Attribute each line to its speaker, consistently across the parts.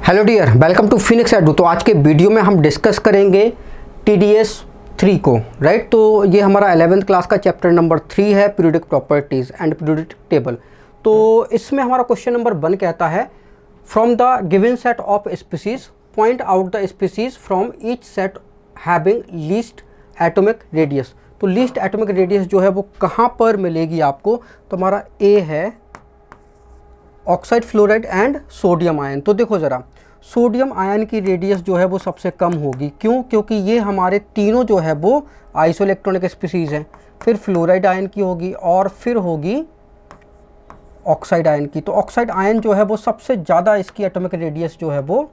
Speaker 1: Hello dear, welcome to Phoenix edu. तो आज के वीडियो में हम डिस्कस करेंगे TDS 3 को, राइट। तो ये हमारा 11th क्लास का चैप्टर नंबर 3 है, periodic properties and periodic table. तो इसमें हमारा क्वेश्चन नंबर 1 कहता है, from the given set of species point out the species from each set having least atomic radius. तो लीस्ट एटॉमिक रेडियस जो है वो कहाँ पर मिलेगी आपको? तो हमारा ए है oxide, fluoride and sodium ion. तो देखो ज़रा, सोडियम आयन की रेडियस जो है वो सबसे कम होगी। क्यों? क्योंकि ये हमारे तीनों जो है वो आइसोइलेक्ट्रॉनिक स्पीसीज़ हैं। फिर फ्लोराइड आयन की होगी और फिर होगी ऑक्साइड आयन की। तो ऑक्साइड आयन जो है वो सबसे ज़्यादा इसकी एटॉमिक रेडियस जो है वो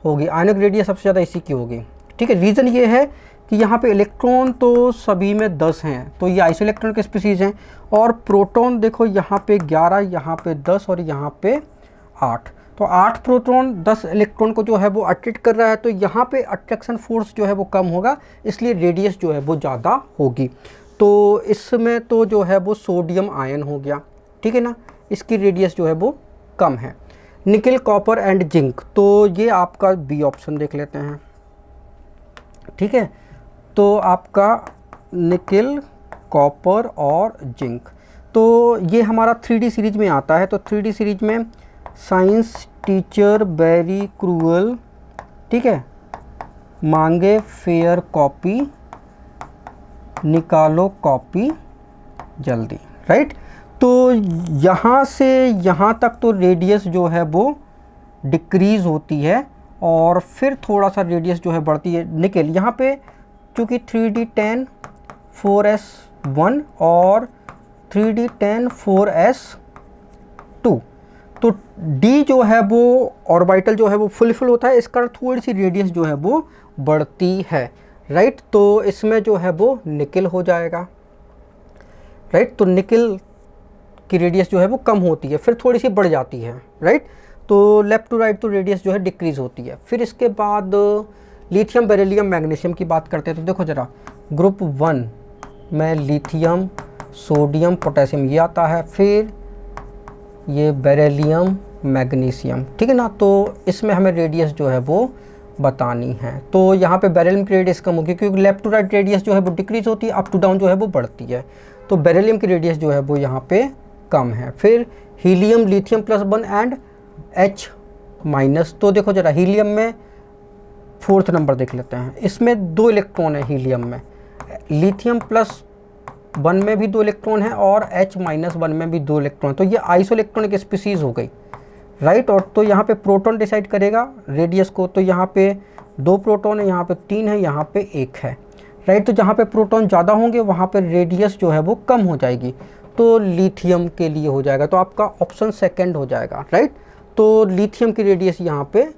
Speaker 1: होगी, आयनिक रेडियस सबसे ज़्यादा इसी की होगी। ठीक है, रीज़न ये है कि यहाँ पे इलेक्ट्रॉन तो सभी में 10 हैं, तो ये आइसोइलेक्ट्रॉनिक स्पीसीज़ हैं। और प्रोटॉन देखो, यहाँ पे 11, यहाँ पे 10 और यहाँ पे 8। तो 8 प्रोटॉन 10 इलेक्ट्रॉन को जो है वो अट्रैक्ट कर रहा है। तो यहाँ पे अट्रैक्शन फोर्स जो है वो कम होगा, इसलिए रेडियस जो है वो ज़्यादा होगी। तो इसमें तो जो है वो सोडियम आयन हो गया, ठीक है ना, इसकी रेडियस जो है वो कम है। निकल, कॉपर एंड जिंक, तो ये आपका बी ऑप्शन देख लेते हैं। ठीक है, तो आपका निकल, कॉपर और जिंक, तो ये हमारा 3D सीरीज में आता है। तो 3D सीरीज में साइंस टीचर वेरी क्रूअल, ठीक है, मांगे फेयर कॉपी, निकालो कॉपी जल्दी, राइट। तो यहाँ से यहाँ तक तो रेडियस जो है वो डिक्रीज़ होती है और फिर थोड़ा सा रेडियस जो है बढ़ती है। निकल, यहाँ पे चूँकि 3D10 4s1 और 3D10 4s2, तो D जो है वो ऑर्बिटल जो है वो फुल होता है, इसका थोड़ी सी रेडियस जो है वो बढ़ती है, राइट। तो इसमें जो है वो निकल हो जाएगा, राइट। तो निकल की रेडियस जो है वो कम होती है, फिर थोड़ी सी बढ़ जाती है, राइट। तो लेफ़्ट टू राइट तो रेडियस जो है डिक्रीज़ होती है। फिर इसके बाद लिथियम, बेरिलियम, मैग्नीशियम की बात करते हैं। तो देखो ज़रा, ग्रुप 1 में लिथियम, सोडियम, पोटेशियम ये आता है, फिर ये बेरिलियम, मैग्नीशियम, ठीक है ना। तो इसमें हमें रेडियस जो है वो बतानी है। तो यहाँ पे बेरिलियम की रेडियस कम होगी क्योंकि लेफ़्ट टू राइट रेडियस जो है वो डिक्रीज़ होती है, अप टू डाउन जो है वो बढ़ती है। तो बेरिलियम की रेडियस जो है वो यहाँ पे कम है। फिर हीलियम, लिथियम +1 एंड H-। तो देखो ज़रा, हीलियम में 4th नंबर देख लेते हैं। इसमें 2 इलेक्ट्रॉन है हीलियम में, लिथियम +1 में भी 2 इलेक्ट्रॉन है और H-1 में भी 2 इलेक्ट्रॉन। तो ये आइसोइलेक्ट्रॉनिक स्पीसीज़ हो गई, राइट। और तो यहाँ पे प्रोटॉन डिसाइड करेगा रेडियस को। तो यहाँ पे 2 प्रोटॉन है, यहाँ पे 3 है, यहाँ पे 1 है, राइट। तो जहाँ पे प्रोटॉन ज़्यादा होंगे वहाँ पे रेडियस जो है वो कम हो जाएगी, तो लिथियम के लिए हो जाएगा। तो आपका ऑप्शन सेकंड हो जाएगा, राइट। तो लिथियम की रेडियस यहाँ पे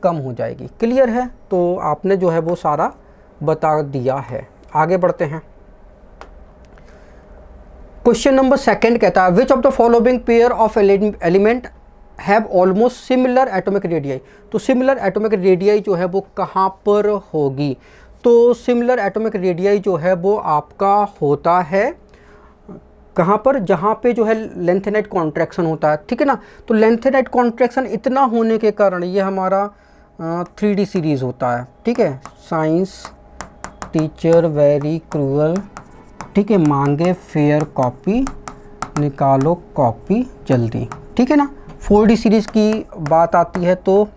Speaker 1: कम हो जाएगी। क्लियर है? तो आपने जो है वो सारा बता दिया है। आगे बढ़ते हैं। क्वेश्चन नंबर 2 कहता है, which of the following pair of element have almost similar atomic radii. तो सिमिलर एटॉमिक रेडियाई जो है वो कहाँ पर होगी? तो सिमिलर एटॉमिक रेडियाई जो है वो आपका होता है कहाँ पर? जहाँ पे जो है लेंथेनाइट कॉन्ट्रैक्शन होता है, ठीक है ना। तो लेंथेनाइट कॉन्ट्रैक्शन इतना होने के कारण ये हमारा 3D सीरीज़ होता है, ठीक है। साइंस टीचर वेरी क्रूअल, ठीक है, मांगे फेयर कॉपी, निकालो कॉपी जल्दी, ठीक है ना। 4D सीरीज़ की बात आती है तो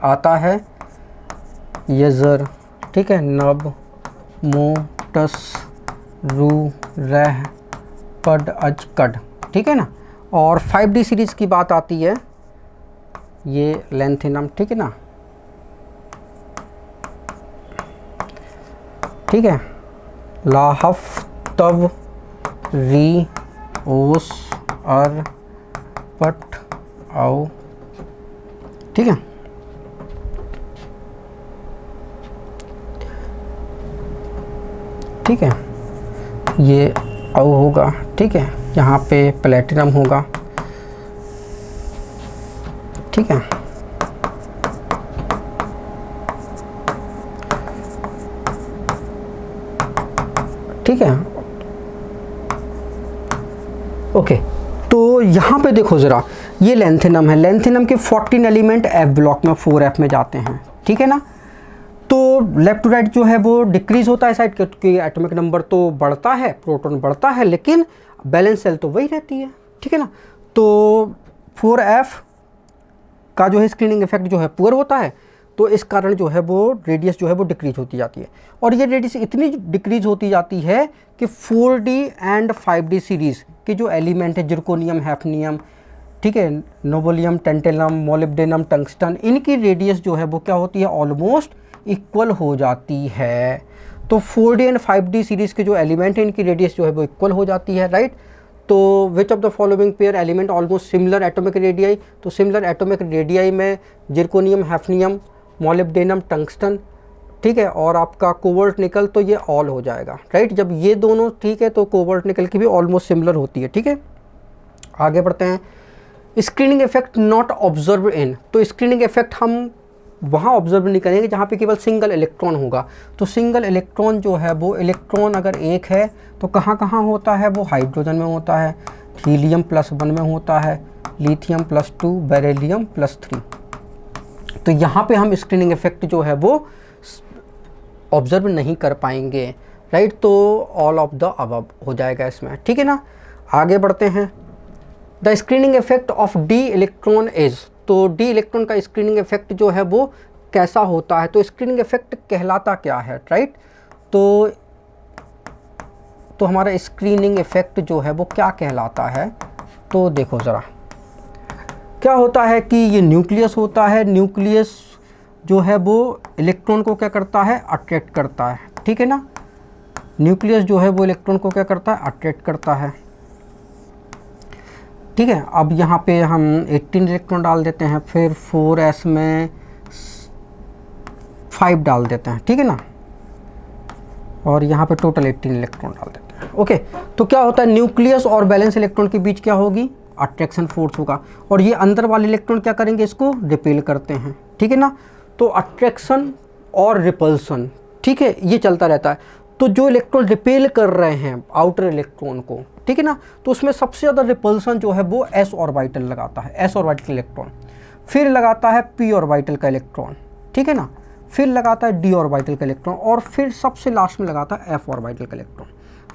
Speaker 1: आता है यजर, ठीक है, नब, मो, टस, रू, रह, पड, अज, कड, ठीक है ना। और 5D सीरीज़ की बात आती है ये लेंथिनम, ठीक है ना, ठीक है, लाहफ, तब, री, ओस, अर, पट, आओ, ठीक है। ठीक है, ये औ होगा, ठीक है। यहाँ पे प्लेटिनम होगा, ठीक है। ठीक है, ओके। तो तो यहाँ पे देखो ज़रा, ये लेंथेनम है, लेंथेनम के 14 एलिमेंट F ब्लॉक में 4F में जाते हैं, ठीक है ना। तो लेफ्ट टू राइट जो है वो डिक्रीज़ होता है साइड के, एटॉमिक नंबर तो बढ़ता है, प्रोटॉन बढ़ता है, लेकिन बैलेंस सेल तो वही रहती है, ठीक है ना। तो 4F का जो है स्क्रीनिंग इफेक्ट जो है पुअर होता है, तो इस कारण जो है वो रेडियस जो है वो डिक्रीज होती जाती है। और ये रेडियस इतनी डिक्रीज होती जाती है कि 4D एंड 5D सीरीज़ के जो एलिमेंट है, जिरकोनियम, हैफनियम, ठीक है, नोबोलियम, टेंटेलम, मोलिब्डेनम, टंगस्टन, इनकी रेडियस जो है वो क्या होती है, ऑलमोस्ट इक्वल हो जाती है। तो 4D एंड 5D सीरीज़ के जो एलिमेंट है इनकी रेडियस जो है वो इक्वल हो जाती है, राइट। तो which of the following pair element almost similar atomic radii, तो सिमिलर एटॉमिक रेडियाई में जिरकोनियम, हैफनियम, मोलिब्डेनम, टंगस्टन, ठीक है, और आपका कोबाल्ट निकल, तो ये ऑल हो जाएगा, राइट। जब ये दोनों ठीक है तो कोबाल्ट निकल की भी ऑलमोस्ट सिमिलर होती है, ठीक है। आगे बढ़ते हैं। Screening effect not observe in, तो स्क्रीनिंग इफेक्ट हम वहाँ ऑब्जर्व नहीं करेंगे जहाँ पे केवल सिंगल इलेक्ट्रॉन होगा। तो सिंगल इलेक्ट्रॉन जो है वो, इलेक्ट्रॉन अगर एक है तो कहाँ कहाँ होता है वो, हाइड्रोजन में होता है, हीलियम +1 में होता है, लिथियम +2, बेरिलियम +3। तो यहाँ पे हम स्क्रीनिंग इफेक्ट जो है वो ऑब्जर्व नहीं कर पाएंगे, राइट। तो ऑल ऑफ द अबव हो जाएगा इसमें, ठीक है ना। आगे बढ़ते हैं। The screening effect of D electron is, तो डी इलेक्ट्रॉन का स्क्रीनिंग इफेक्ट जो है वो कैसा होता है, तो स्क्रीनिंग इफेक्ट कहलाता क्या है, राइट। तो हमारा स्क्रीनिंग इफेक्ट जो है वो क्या कहलाता है, तो देखो ज़रा क्या होता है कि ये न्यूक्लियस होता है, न्यूक्लियस जो है वो इलेक्ट्रॉन को क्या करता है, अट्रैक्ट करता है, ठीक है ना। न्यूक्लियस जो है वो इलेक्ट्रॉन को क्या करता है, अट्रैक्ट करता है, ठीक है। अब यहाँ पे हम 18 इलेक्ट्रॉन डाल देते हैं, फिर 4s में 5 डाल देते हैं, ठीक है ना, और यहाँ पे टोटल 18 इलेक्ट्रॉन डाल देते हैं, ओके। तो क्या होता है, न्यूक्लियस और बैलेंस इलेक्ट्रॉन के बीच क्या होगी, अट्रैक्शन फोर्स होगा, और ये अंदर वाले इलेक्ट्रॉन क्या करेंगे, इसको रिपेल करते हैं, ठीक है ना। तो अट्रैक्शन और रिपल्सन, ठीक है, ये चलता रहता है। तो जो इलेक्ट्रॉन रिपेल कर रहे हैं आउटर इलेक्ट्रॉन को, ठीक है ना, तो उसमें सबसे ज़्यादा रिपल्सन जो है वो s ऑर्बिटल लगाता है, s ऑर्बिटल इलेक्ट्रॉन, फिर लगाता है p ऑर्बिटल का इलेक्ट्रॉन, ठीक है ना, फिर लगाता है d ऑर्बिटल का इलेक्ट्रॉन, और फिर सबसे लास्ट में लगाता है f ऑर्बिटल का इलेक्ट्रॉन,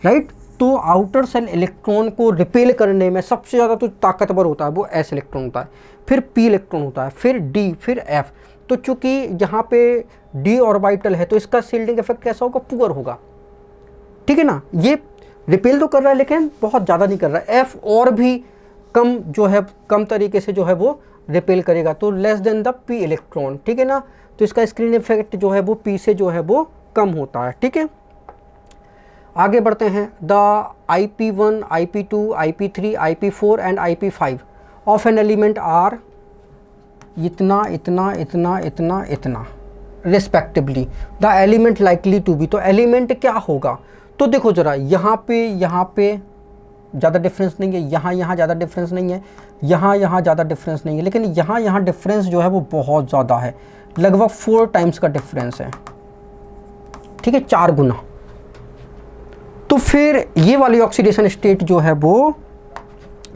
Speaker 1: राइट। तो आउटर सेल इलेक्ट्रॉन को रिपेल करने में सबसे ज़्यादा तो ताकतवर होता है वो s इलेक्ट्रॉन होता है, फिर p इलेक्ट्रॉन होता है, फिर d, फिर f। तो चूंकि यहाँ पे d ऑर्बिटल है तो इसका शील्डिंग इफेक्ट कैसा होगा, पुअर होगा, ठीक है ना। ये रिपेल तो कर रहा है लेकिन बहुत ज़्यादा नहीं कर रहा है, f और भी कम जो है, कम तरीके से जो है वो रिपेल करेगा, तो less than the p electron, ठीक है ना। तो इसका स्क्रीन इफेक्ट जो है वो p से जो है वो कम होता है, ठीक है। आगे बढ़ते हैं। The IP1, IP2, IP3, IP4 and IP5 of an element are इतना इतना इतना इतना इतना respectively the element likely to be, तो एलिमेंट क्या होगा, तो देखो ज़रा यहाँ पे ज़्यादा डिफरेंस नहीं है, यहाँ ज़्यादा डिफरेंस नहीं है, यहाँ ज़्यादा डिफरेंस नहीं है, लेकिन यहाँ डिफरेंस जो है वो बहुत ज़्यादा है, लगभग 4 टाइम्स का डिफरेंस है, ठीक है, 4 गुना। तो फिर ये वाली ऑक्सीडेशन स्टेट जो है वो,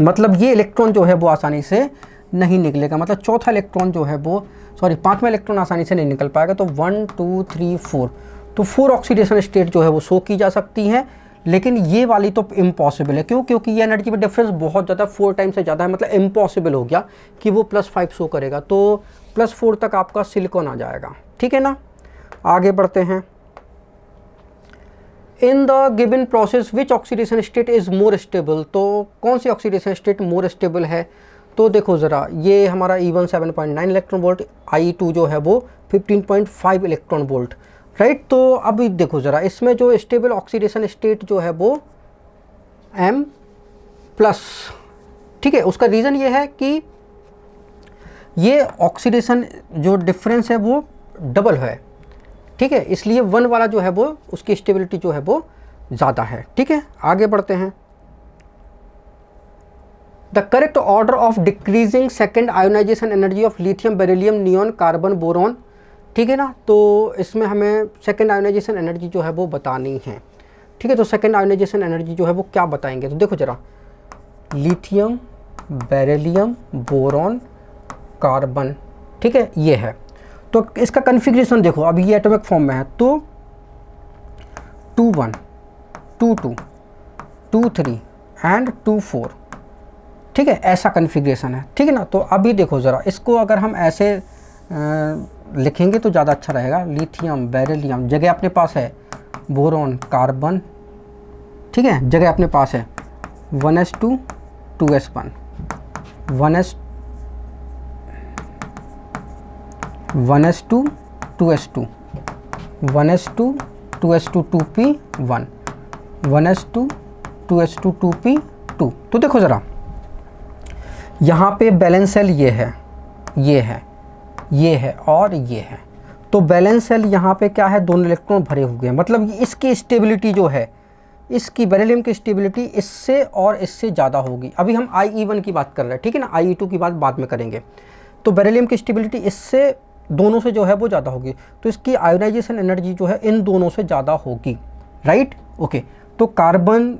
Speaker 1: मतलब ये इलेक्ट्रॉन जो है वो आसानी से नहीं निकलेगा, मतलब चौथा इलेक्ट्रॉन जो है वो, सॉरी 5वां इलेक्ट्रॉन आसानी से नहीं निकल पाएगा। तो 1 2 3 4, तो 4 ऑक्सीडेशन स्टेट जो है वो शो की जा सकती हैं, लेकिन ये वाली तो इम्पॉसिबल है। क्यों? क्योंकि ये एनर्जी में डिफरेंस बहुत ज़्यादा, 4 टाइम से ज़्यादा है, मतलब इम्पॉसिबल हो गया कि वो +5 शो करेगा। तो +4 तक आपका सिलिकॉन आ जाएगा, ठीक है ना। आगे बढ़ते हैं। In the given process which oxidation state is more stable, तो कौन सी ऑक्सीडेशन स्टेट मोर स्टेबल है, तो देखो ज़रा, ये हमारा E1 7.9 इलेक्ट्रॉन वोल्ट, I2 जो है वो 15.5 इलेक्ट्रॉन वोल्ट, राइट। तो अब देखो ज़रा, इसमें जो स्टेबल ऑक्सीडेशन स्टेट जो है वो M+, ठीक है। उसका रीज़न ये है कि ये ऑक्सीडेशन जो डिफरेंस है वो डबल है, ठीक है, इसलिए 1 वाला जो है वो उसकी स्टेबिलिटी जो है वो ज़्यादा है, ठीक है। आगे बढ़ते हैं। The correct order of decreasing second ionization energy of lithium, beryllium, neon, carbon, boron, ठीक है ना। तो इसमें हमें सेकेंड आयोनाइजेशन एनर्जी जो है वो बतानी है, ठीक है। तो सेकेंड आयोनाइजेशन एनर्जी जो है वो क्या बताएंगे, तो देखो ज़रा, लिथियम बेरिलियम, बोरॉन, कार्बन, ठीक है, ये है। तो इसका कन्फिग्रेशन देखो, अभी ये एटॉमिक फॉर्म में है, तो 2 1 2 2 2 3 एंड 2 4, ठीक है, ऐसा कन्फिग्रेशन है, ठीक है ना। तो अभी देखो ज़रा, इसको अगर हम ऐसे लिखेंगे तो ज़्यादा अच्छा रहेगा। लिथियम, बेरिलियम, जगह अपने पास है, बोरॉन, कार्बन, ठीक है, जगह अपने पास है 1s2 2s1 1s2 2s2 1s2 2s2 2p1 1s2 2s2 2p2। तो देखो ज़रा, यहाँ पे बैलेंस सेल ये है, ये है, ये है और ये है। तो बैलेंस सेल यहाँ पे क्या है, दोनों इलेक्ट्रॉन भरे हुए हैं, मतलब इसकी स्टेबिलिटी जो है, इसकी बेरिलियम की स्टेबिलिटी इससे और इससे ज़्यादा होगी। अभी हम IE1 की बात कर रहे हैं, ठीक है ना, IE2 की बात बाद में करेंगे। तो बेरिलियम की स्टेबिलिटी इससे, दोनों से जो है वो ज़्यादा होगी, तो इसकी आयोनाइजेशन एनर्जी जो है इन दोनों से ज़्यादा होगी, राइट, ओके। तो कार्बन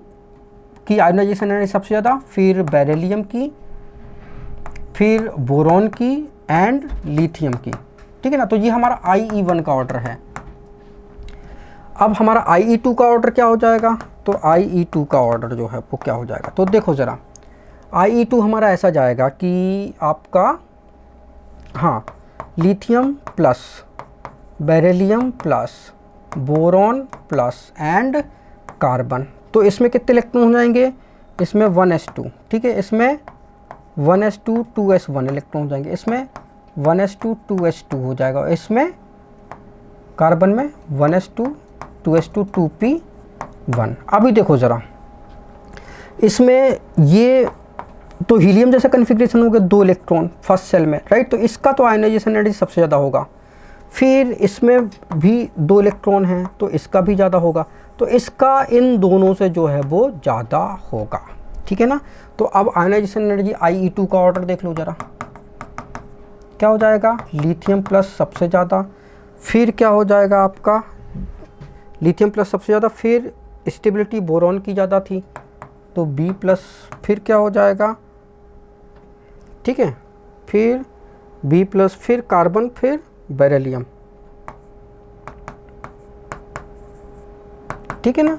Speaker 1: की आयोनाइजेशन एनर्जी सबसे ज़्यादा, फिर बेरिलियम की, फिर बोरॉन की एंड लिथियम की, ठीक है ना। तो ये हमारा IE1 का ऑर्डर है। अब हमारा IE2 का ऑर्डर क्या हो जाएगा, तो IE2 का ऑर्डर जो है वो क्या हो जाएगा, तो देखो ज़रा, IE2 हमारा ऐसा जाएगा कि आपका, हाँ, lithium plus, beryllium plus, boron plus and carbon. तो इसमें कितने इलेक्ट्रॉन हो जाएंगे, इसमें 1s2, ठीक है, इसमें 1s2 2s1 इलेक्ट्रॉन हो जाएंगे, इसमें 1s2 2s2 हो जाएगा, इसमें कार्बन में 1s2 2s2 2p1। अभी देखो ज़रा, इसमें ये तो हीलियम जैसा कन्फिग्रेशन हो गया, 2 इलेक्ट्रॉन फर्स्ट सेल में, राइट। तो इसका तो आयनाइजेशन एनर्जी सबसे ज़्यादा होगा। फिर इसमें भी 2 इलेक्ट्रॉन हैं, तो इसका भी ज़्यादा होगा, तो इसका इन दोनों से जो है वो ज़्यादा होगा, ठीक है ना। तो अब आयनाइजेशन एनर्जी IE2 का ऑर्डर देख लो ज़रा, क्या हो जाएगा, लिथियम प्लस सबसे ज़्यादा, फिर क्या हो जाएगा आपका, लिथियम प्लस सबसे ज़्यादा, फिर स्टेबिलिटी बोरॉन की ज़्यादा थी तो B प्लस, फिर क्या हो जाएगा, ठीक है, फिर B प्लस, फिर कार्बन, फिर बेरिलियम, ठीक है ना।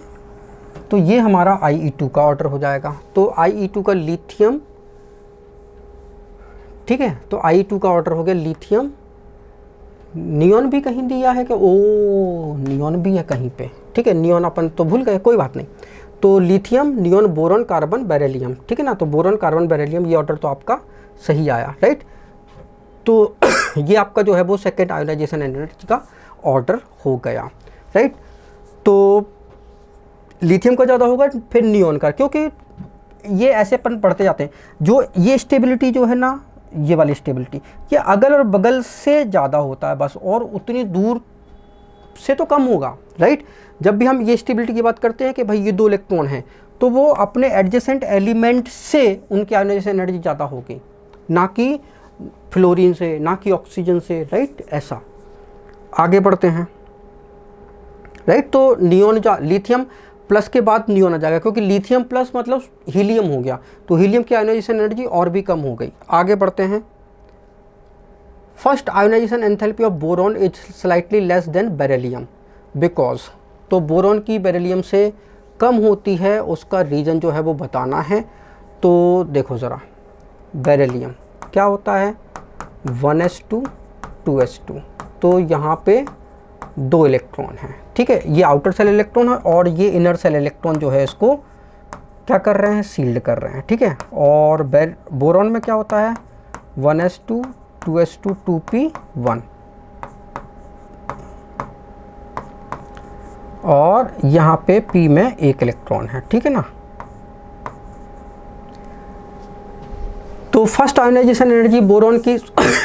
Speaker 1: तो ये हमारा IE2 का ऑर्डर हो जाएगा। तो IE2 का लिथियम, ठीक है, तो IE2 का ऑर्डर हो गया लिथियम, नियॉन भी कहीं दिया है कि, ओ नियॉन भी है कहीं पे, ठीक है, नियॉन अपन तो भूल गए, कोई बात नहीं। तो lithium, neon, boron, carbon, beryllium, ठीक है ना। तो बोरॉन, कार्बन, बेरिलियम, ये ऑर्डर तो आपका सही आया, राइट। तो ये आपका जो है वो सेकेंड आयोनाइजेशन एनर्जी का ऑर्डर हो गया, राइट। तो लिथियम का ज़्यादा होगा, फिर नियॉन का, क्योंकि ये ऐसे अपन पढ़ते जाते हैं, जो ये स्टेबिलिटी जो है ना, ये वाली स्टेबिलिटी, ये अगल और बगल से ज़्यादा होता है बस, और उतनी दूर से तो कम होगा, राइट। जब भी हम ये स्टेबिलिटी की बात करते हैं कि भाई ये 2 इलेक्ट्रॉन हैं, तो वो अपने एडजेसेंट एलिमेंट से उनकी आयोनाइजेशन एनर्जी ज़्यादा होगी, ना कि फ्लोरीन से, ना कि ऑक्सीजन से, राइट। ऐसा आगे बढ़ते हैं, राइट। तो नियॉन, लिथियम प्लस के बाद नियॉन आ जाएगा, क्योंकि लिथियम प्लस मतलब हीलियम हो गया, तो हीलियम की आयोनाइजेशन एनर्जी और भी कम हो गई। आगे बढ़ते हैं। First ionization enthalpy of boron is slightly less than beryllium because, तो बोरॉन की बेरिलियम से कम होती है, उसका रीज़न जो है वो बताना है। तो देखो ज़रा, बेरिलियम क्या होता है, 1s2 2s2, तो यहाँ पे 2 इलेक्ट्रॉन हैं, ठीक है, ये आउटर सेल इलेक्ट्रॉन है और ये इनर सेल इलेक्ट्रॉन जो है इसको क्या कर रहे हैं, सील्ड कर रहे हैं, ठीक है। और बोरॉन में क्या होता है, 1s2 2s2 2p1, और यहाँ पे P में 1 इलेक्ट्रॉन है, ठीक है ना। तो फर्स्ट आयोनाइजेशन एनर्जी बोरॉन की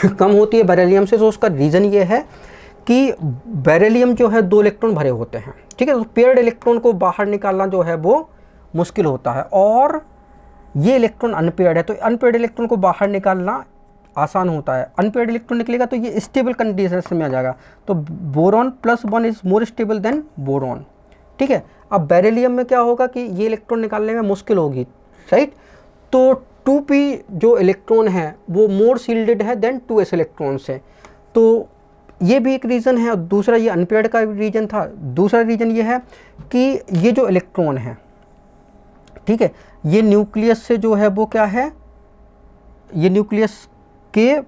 Speaker 1: कम होती है बेरिलियम से, तो उसका रीज़न ये है कि बेरिलियम जो है 2 इलेक्ट्रॉन भरे होते हैं, ठीक है। तो पेयर्ड इलेक्ट्रॉन को बाहर निकालना जो है वो मुश्किल होता है, और ये इलेक्ट्रॉन अनपेयर्ड है, तो अनपेयर्ड इलेक्ट्रॉन को बाहर निकालना आसान होता है। अनपेयर्ड इलेक्ट्रॉन निकलेगा तो ये स्टेबल कंडीशन में आ जाएगा, तो boron +1 is more stable then boron, ठीक है। अब बेरिलियम में क्या होगा कि ये इलेक्ट्रॉन निकालने में मुश्किल होगी, राइट। तो 2p जो इलेक्ट्रॉन है वो मोर सील्डेड है देन 2s इलेक्ट्रॉन से। तो ये भी एक रीज़न है। और दूसरा ये अनपेयर्ड का रीजन था। दूसरा रीज़न ये है कि ये जो इलेक्ट्रॉन है, ठीक है, ये न्यूक्लियस से जो है वो क्या है, ये न्यूक्लियस के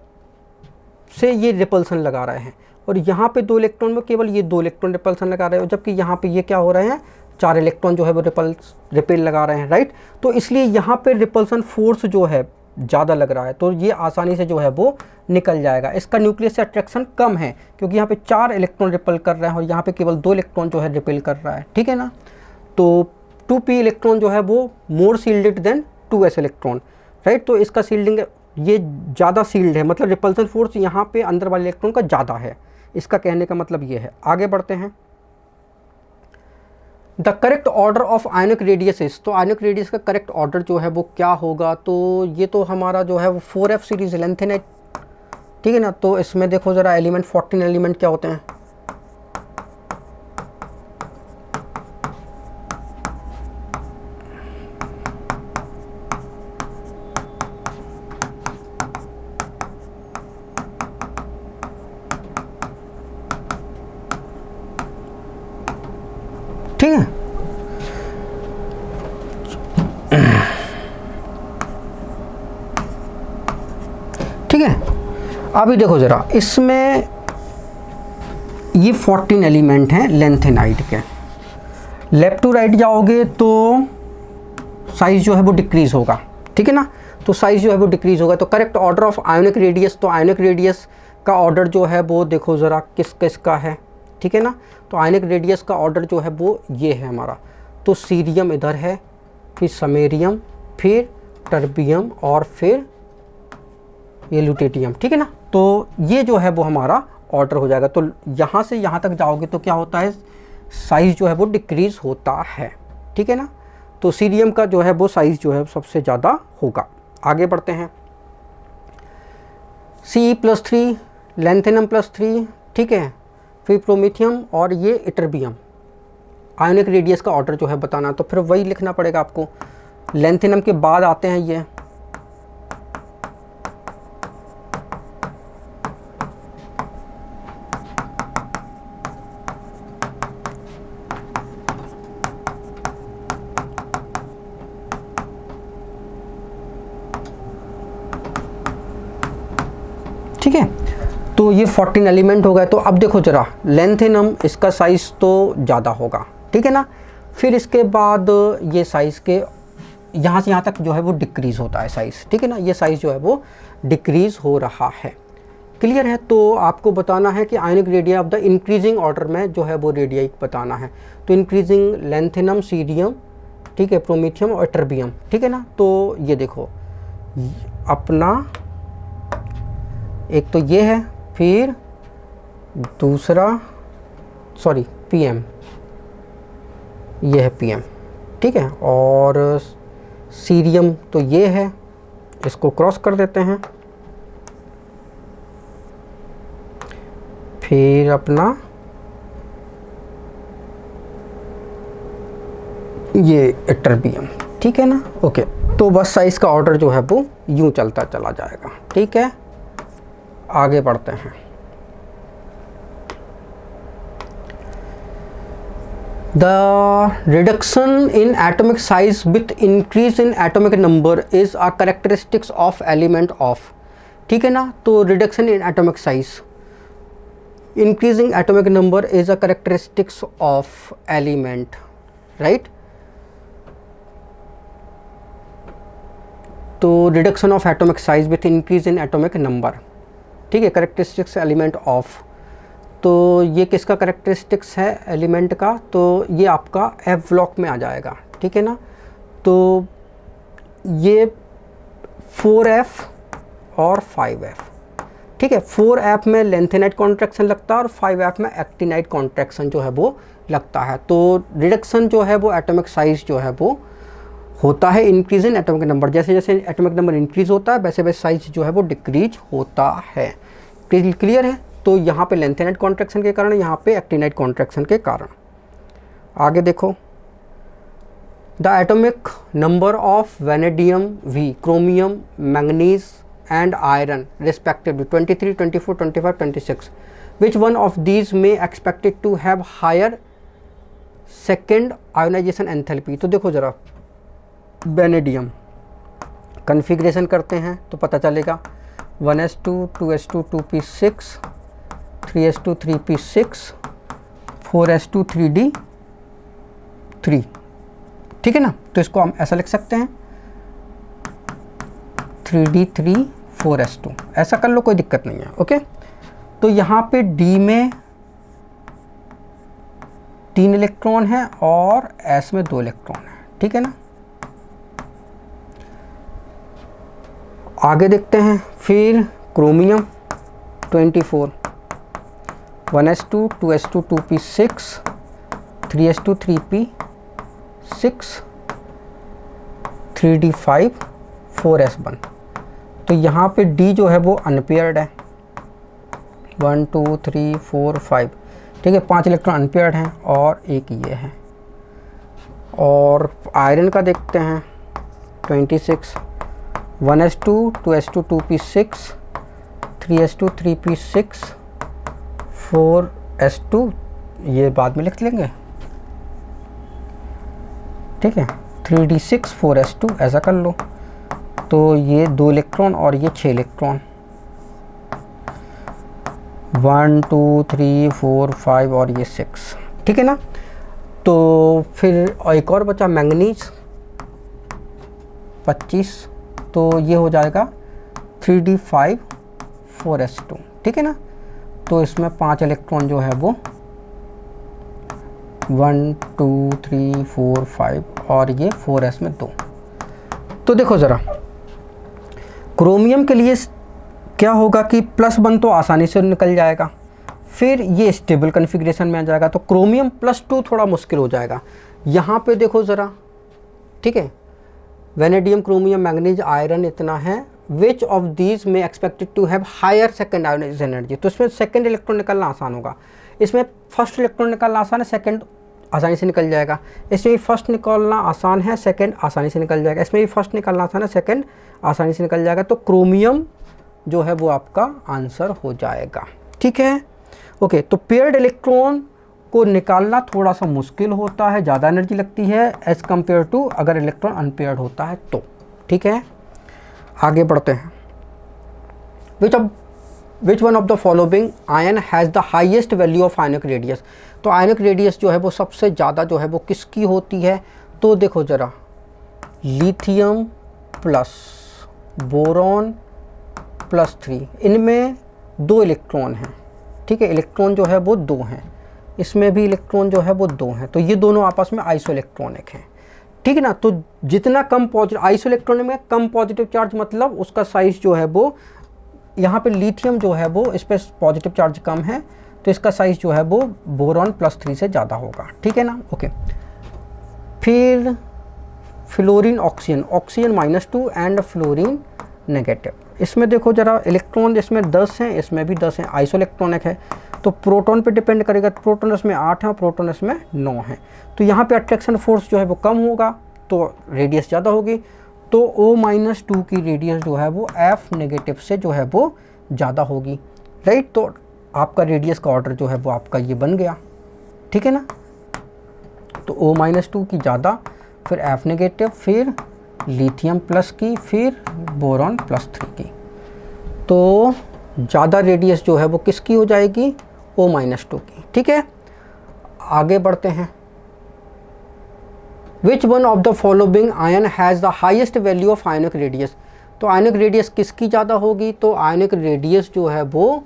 Speaker 1: से ये रिपल्सन लगा रहे हैं, और यहाँ पे 2 इलेक्ट्रॉन में केवल ये 2 इलेक्ट्रॉन रिपल्सन लगा रहे हैं, जबकि यहाँ पे ये क्या हो रहे हैं, 4 इलेक्ट्रॉन जो है वो रिपेल लगा रहे हैं, राइट। तो इसलिए यहाँ पे रिपल्सन फोर्स जो है ज़्यादा लग रहा है, तो ये आसानी से जो है वो निकल जाएगा। इसका न्यूक्लियस से अट्रैक्शन कम है क्योंकि यहाँ पे 4 इलेक्ट्रॉन रिपेल कर रहे हैं और यहाँ पे केवल 2 इलेक्ट्रॉन जो है रिपेल कर रहा है, ठीक है ना। तो 2p इलेक्ट्रॉन जो है वो more shielded than 2s electron, right. तो इसका सील्डिंग ये ज़्यादा सील्ड है, मतलब रिपल्सन फोर्स यहाँ पे अंदर वाले इलेक्ट्रॉन का ज़्यादा है। इसका कहने का मतलब ये है। आगे बढ़ते हैं। The correct order of ionic radiuses, तो आयोनिक रेडियस का करेक्ट ऑर्डर जो है वो क्या होगा, तो ये तो हमारा जो है वो 4f सीरीज लेंथेनाइट, ठीक है ना। तो इसमें देखो ज़रा एलिमेंट 14 एलिमेंट क्या होते हैं। ठीक है, ठीक है। अभी देखो ज़रा, इसमें ये 14 एलिमेंट हैं लेंथेनाइट के। लेफ्ट टू राइट जाओगे तो साइज़ जो है वो डिक्रीज़ होगा, ठीक है ना। तो साइज़ जो है वो डिक्रीज़ होगा। तो correct order of ionic radius, तो आयोनिक रेडियस का ऑर्डर जो है वो देखो ज़रा किस किस का है, ठीक है ना। तो आयोनिक रेडियस का ऑर्डर जो है वो ये है हमारा। तो सीरियम इधर है, फिर समेरियम, फिर टर्बियम और फिर ये ल्यूटेटियम, ठीक है ना। तो ये जो है वो हमारा ऑर्डर हो जाएगा। तो यहाँ से यहाँ तक जाओगे तो क्या होता है, साइज़ जो है वो डिक्रीज़ होता है, ठीक है ना। तो सीरियम का जो है वो साइज़ जो है सबसे ज़्यादा होगा। आगे बढ़ते हैं। Ce+3, लेंथेनम +3, ठीक है, फिर प्रोमीथियम और ये इटरबियम। आयोनिक रेडियस का ऑर्डर जो है बताना, तो फिर वही लिखना पड़ेगा आपको। लेंथेनम के बाद आते हैं ये ठीक है। तो ये 14 एलिमेंट हो गए। तो अब देखो ज़रा, लेंथेनम इसका साइज़ तो ज़्यादा होगा, ठीक है ना। फिर इसके बाद ये साइज़ के यहाँ से यहाँ तक जो है वो डिक्रीज़ होता है साइज़, ठीक है ना। ये साइज़ जो है वो डिक्रीज़ हो रहा है। क्लियर है। तो आपको बताना है कि ionic radio of the increasing order में जो है वो रेडियाई बताना है। तो इंक्रीजिंग लेंथेनम, सीरियम, ठीक है, प्रोमीथियम और टर्बियम, ठीक है ना। तो ये देखो अपना एक तो ये है, फिर दूसरा सॉरी पीएम, ये है पीएम, ठीक है। और सीरियम तो ये है, इसको क्रॉस कर देते हैं। फिर अपना ये टर्बियम, ठीक है ना। ओके, तो बस साइज़ का ऑर्डर जो है वो यूँ चलता चला जाएगा, ठीक है। आगे बढ़ते हैं। The reduction in atomic size with increase in atomic number is a characteristics of element of, ठीक है ना। तो reduction in atomic size, increasing atomic number is a characteristics of element, right। तो reduction of atomic size with increase in atomic number, ठीक है, characteristics element of। तो ये किसका करेक्टरिस्टिक्स है एलिमेंट का, तो ये आपका एफ ब्लॉक में आ जाएगा, ठीक है ना। तो ये 4f और 5f, ठीक है। 4f में लेंथेनाइट कॉन्ट्रैक्शन लगता है और 5f में एक्टिनाइट कॉन्ट्रैक्शन जो है वो लगता है। तो रिडक्शन जो है वो एटॉमिक साइज जो है वो होता है इंक्रीज इन एटॉमिक नंबर। जैसे जैसे एटॉमिक नंबर इंक्रीज होता है वैसे वैसे साइज जो है वो डिक्रीज होता है। क्लियर है। तो यहाँ पे लेंथेनाइट कॉन्ट्रैक्शन के कारण, यहाँ पे एक्टिनाइट कॉन्ट्रैक्शन के कारण। आगे देखो, the atomic number of vanadium V, chromium, manganese and iron respectively 23, 24, 25, 26. Which one of these may expected to have higher second ionization enthalpy. तो देखो ज़रा वेनेडियम कन्फिग्रेशन करते हैं तो पता चलेगा 1s2, 2s2, 2p6, 3s2, 3p6, 4s2, 3d3. ठीक है ना. तो इसको हम ऐसा लिख सकते हैं 3d3, 4s2. ऐसा कर लो, कोई दिक्कत नहीं है. ओके. तो यहाँ पे D में 3 इलेक्ट्रॉन है और S में 2 इलेक्ट्रॉन है. ठीक है ना. आगे देखते हैं. फिर chromium 24, 1s2, 2s2, 2p6, 3s2, 3p6, 3d5, 4s1. तो यहाँ पे D जो है वो अनपेयर्ड है. 1 2 3 4 5. ठीक है. 5 इलेक्ट्रॉन अनपेयर्ड हैं और एक ये है. और आयरन का देखते हैं 26, 1s2, 2s2, 2p6, 3s2, 3p6, 4s2. ये बाद में लिख लेंगे. ठीक है. 3d6, 4s2 ऐसा कर लो. तो ये 2 इलेक्ट्रॉन और ये 6 इलेक्ट्रॉन. 1 2 3 4 5 और ये 6. ठीक है ना. तो फिर एक और बचा मैंगनीज 25. तो ये हो जाएगा 3d5, 4s2. ठीक है ना. तो इसमें 5 इलेक्ट्रॉन जो है वो 1 2 3 4 5 और ये 4s में 2. तो देखो ज़रा क्रोमियम के लिए क्या होगा कि +1 तो आसानी से निकल जाएगा. फिर ये स्टेबल कन्फिग्रेशन में आ जाएगा. तो क्रोमियम +2 थोड़ा मुश्किल हो जाएगा. यहाँ पे देखो ज़रा. ठीक है. वेनेडियम, क्रोमियम, मैंगनीज, आयरन इतना है. विच ऑफ दीज में expected to have higher second ionization energy. तो इसमें सेकेंड इलेक्ट्रॉन निकलना आसान होगा. इसमें फर्स्ट इलेक्ट्रॉन निकलना आसान है, सेकेंड आसानी से निकल जाएगा. इसमें भी फर्स्ट निकलना आसान है, सेकेंड आसानी से निकल जाएगा. इसमें भी फर्स्ट निकलना आसान है, सेकेंड आसानी से निकल जाएगा. तो क्रोमियम जो है वो आपका आंसर हो जाएगा. ठीक है. ओके. तो पेयर्ड इलेक्ट्रॉन को निकालना थोड़ा सा मुश्किल होता है, ज़्यादा एनर्जी लगती है एज़ कम्पेयर टू अगर इलेक्ट्रॉन अनपेयर्ड होता है तो. ठीक है. आगे बढ़ते हैं. विच one of the following ion has the highest value of ionic radius. तो आयनिक रेडियस जो है वो सबसे ज़्यादा जो है वो किसकी होती है. तो देखो ज़रा लिथियम प्लस बोरॉन +3. इनमें 2 इलेक्ट्रॉन हैं. ठीक है. इलेक्ट्रॉन जो है वो 2 हैं. इसमें भी इलेक्ट्रॉन जो है वो 2 हैं. तो ये दोनों आपस में आइसो इलेक्ट्रॉनिक हैं. ठीक है ना. तो जितना कम पॉजिटिव आइसो इलेक्ट्रॉनिक में कम पॉजिटिव चार्ज मतलब उसका साइज जो है वो, यहाँ पे लिथियम जो है वो इस पर पॉजिटिव चार्ज कम है तो इसका साइज जो है वो बोरॉन +3 से ज़्यादा होगा. ठीक है ना. ओके. फिर fluorine, oxygen -2 and fluorine negative. इसमें देखो ज़रा इलेक्ट्रॉन इसमें 10 हैं, इसमें भी 10 हैं. आइसो इलेक्ट्रॉनिक है तो प्रोटॉन पे डिपेंड करेगा. प्रोटॉन इसमें 8 है और प्रोटॉन इसमें 9 है. तो यहाँ पे अट्रैक्शन फोर्स जो है वो कम होगा तो रेडियस ज़्यादा होगी. तो O-2 की रेडियस जो है वो F नेगेटिव से जो है वो ज़्यादा होगी. राइट. तो आपका रेडियस का ऑर्डर जो है वो आपका ये बन गया. ठीक है ना. तो O-2 की ज़्यादा, फिर F नेगेटिव, फिर लिथियम प्लस की, फिर बोरॉन +3 की. तो ज़्यादा रेडियस जो है वो किसकी हो जाएगी. O-2 की. ठीक है. आगे बढ़ते हैं. विच one of the following ion has the highest value of ionic radius. तो आयनिक रेडियस किसकी ज़्यादा होगी. तो आयनिक रेडियस जो है वो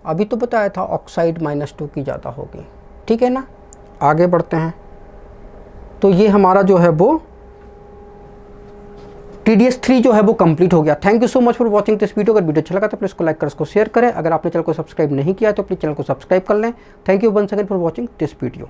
Speaker 1: अभी तो बताया था ऑक्साइड -2 की ज़्यादा होगी. ठीक है ना. आगे बढ़ते हैं. तो ये हमारा जो है वो TDS3 जो है वो कंप्लीट हो गया. Thank you so much for watching this video. अगर वीडियो अच्छा लगा तो प्लीज़ इसको लाइक कर, इसको शेयर करें. अगर आपने चैनल को सब्सक्राइब नहीं किया तो प्लीज़ चैनल को सब्सक्राइब कर लें. Thank you once again for watching this video.